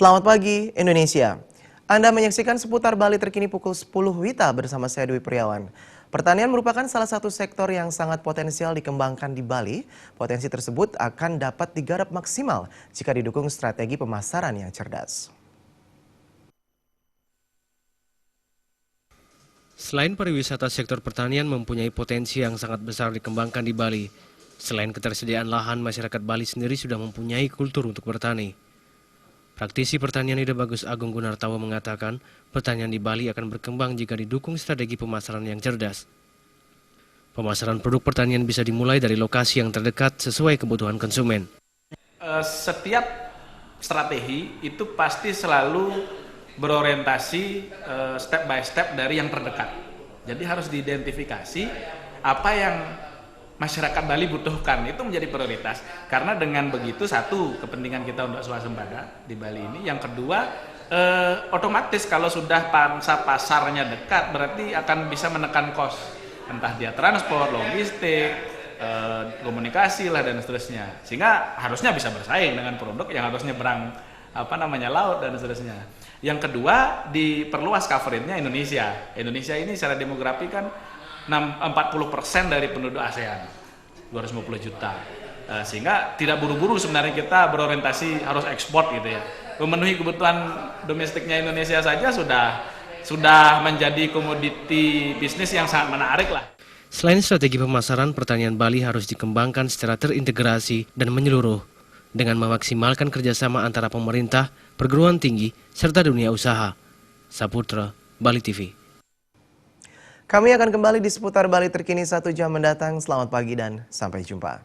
Selamat pagi Indonesia. Anda menyaksikan seputar Bali terkini pukul 10 WITA bersama saya Dwi Priawan. Pertanian merupakan salah satu sektor yang sangat potensial dikembangkan di Bali. Potensi tersebut akan dapat digarap maksimal jika didukung strategi pemasaran yang cerdas. Selain pariwisata, sektor pertanian mempunyai potensi yang sangat besar dikembangkan di Bali. Selain ketersediaan lahan, masyarakat Bali sendiri sudah mempunyai kultur untuk bertani. Praktisi pertanian Ida Bagus Agung Gunartawa mengatakan, pertanian di Bali akan berkembang jika didukung strategi pemasaran yang cerdas. Pemasaran produk pertanian bisa dimulai dari lokasi yang terdekat sesuai kebutuhan konsumen. Setiap strategi itu pasti selalu berorientasi step by step dari yang terdekat. Jadi harus diidentifikasi apa yang masyarakat Bali butuhkan, itu menjadi prioritas. Karena dengan begitu, satu, kepentingan kita untuk swasembada di Bali ini. Yang kedua, otomatis kalau sudah pangsa pasarnya dekat, berarti akan bisa menekan kos. Entah dia transport, logistik, komunikasi lah dan seterusnya. Sehingga harusnya bisa bersaing dengan produk yang harus nyebrang laut dan seterusnya. Yang kedua, diperluas coveragenya Indonesia. Indonesia ini secara demografi kan 40% dari penduduk ASEAN, 250 juta. Sehingga tidak buru-buru sebenarnya kita berorientasi harus ekspor gitu ya. Memenuhi kebutuhan domestiknya Indonesia saja sudah menjadi komoditi bisnis yang sangat menarik lah. Selain strategi pemasaran, pertanian Bali harus dikembangkan secara terintegrasi dan menyeluruh dengan memaksimalkan kerjasama antara pemerintah, perguruan tinggi, serta dunia usaha. Saputra, Bali TV. Kami akan kembali di seputar Bali terkini 1 jam mendatang. Selamat pagi dan sampai jumpa.